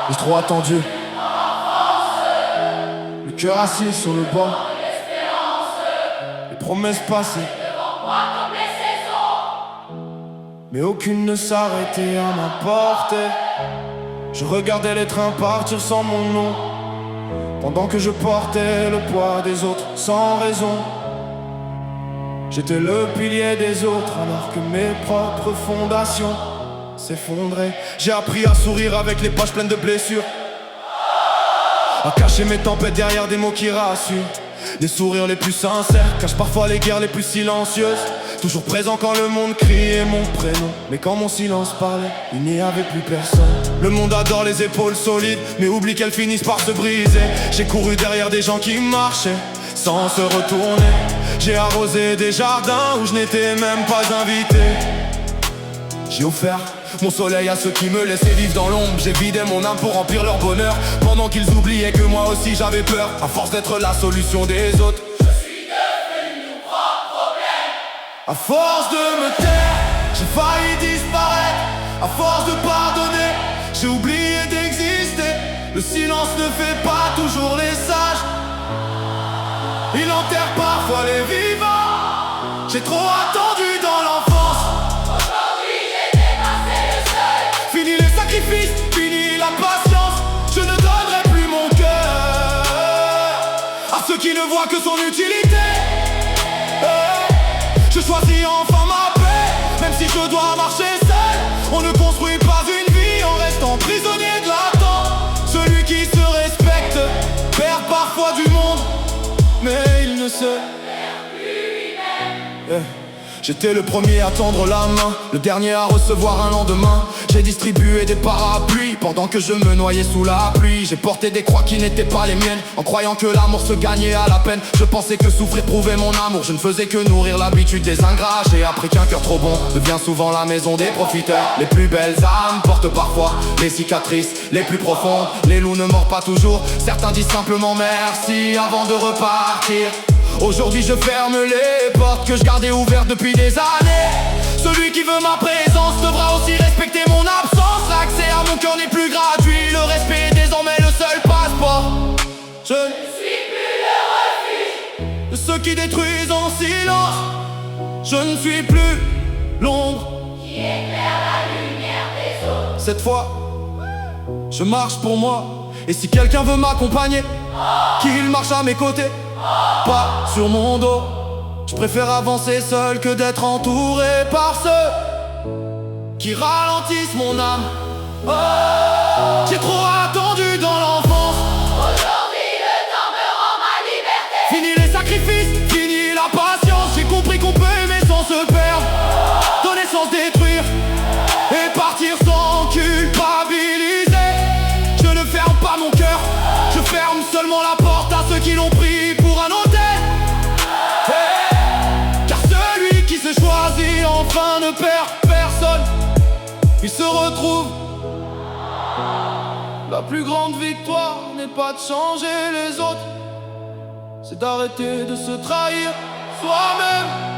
J'ai trop attendu, le cœur assis sur le banc, les promesses passées, mais aucune ne s'arrêtait à ma portée. Je regardais les trains partir sans mon nom, pendant que je portais le poids des autres sans raison. J'étais le pilier des autres alors que mes propres fondations s'effondraient. J'ai appris à sourire avec les pages pleines de blessures, à cacher mes tempêtes derrière des mots qui rassurent. Des sourires les plus sincères cachent parfois les guerres les plus silencieuses. Toujours présent quand le monde criait mon prénom, mais quand mon silence parlait, il n'y avait plus personne. Le monde adore les épaules solides, mais oublie qu'elles finissent par se briser. J'ai couru derrière des gens qui marchaient sans se retourner. J'ai arrosé des jardins où je n'étais même pas invité. J'ai offert mon soleil à ceux qui me laissaient vivre dans l'ombre. J'ai vidé mon âme pour remplir leur bonheur, pendant qu'ils oubliaient que moi aussi j'avais peur. À force d'être la solution des autres, je suis devenu mon propre problème. à force de me taire, j'ai failli disparaître. À force de pardonner, j'ai oublié d'exister. Le silence ne fait pas toujours les sages, il enterre parfois les vivants. J'ai trop attendu dans l'enfance, aujourd'hui j'ai dépassé le seuil. fini les sacrifices, fini la patience. Je ne donnerai plus mon cœur à ceux qui ne voient que son utilité. Je choisis enfin ma paix, même si je dois marcher seul. On ne construit pas une vie en restant prisonnier de l'attente. Celui qui se respecte perd parfois du monde, mais il ne se J'étais le premier à tendre la main, le dernier à recevoir un lendemain. J'ai distribué des parapluies pendant que je me noyais sous la pluie. J'ai porté des croix qui n'étaient pas les miennes, en croyant que l'amour se gagnait à la peine. Je pensais que souffrir prouvait mon amour, je ne faisais que nourrir l'habitude des ingrats. J'ai appris qu'un cœur trop bon devient souvent la maison des profiteurs. Les plus belles âmes portent parfois les cicatrices les plus profondes. Les loups ne mordent pas toujours, certains disent simplement merci avant de repartir. Aujourd'hui je ferme les portes que je gardais ouvertes depuis des années. Celui qui veut ma présence devra aussi respecter mon absence. L'accès à mon cœur n'est plus gratuit, le respect est désormais le seul passeport. Je ne suis plus le refuge de ceux qui détruisent en silence. Je ne suis plus l'ombre qui éclaire la lumière des autres. Cette fois, je marche pour moi. Et si quelqu'un veut m'accompagner, qu'il marche à mes côtés, pas sur mon dos. Je préfère avancer seul que d'être entouré par ceux qui ralentissent mon âme. J'ai trop attendu dans l'enfance, aujourd'hui le temps me rend ma liberté. fini les sacrifices, fini la patience. J'ai compris qu'on peut aimer sans se perdre, donner sans se détruire, et partir sans culpabiliser. Je ne ferme pas mon cœur, je ferme seulement la porte à ceux qui l'ont pris pour un hôtel. Car celui qui se choisit enfin ne perd personne, il se retrouve. La plus grande victoire n'est pas de changer les autres, c'est d'arrêter de se trahir soi-même.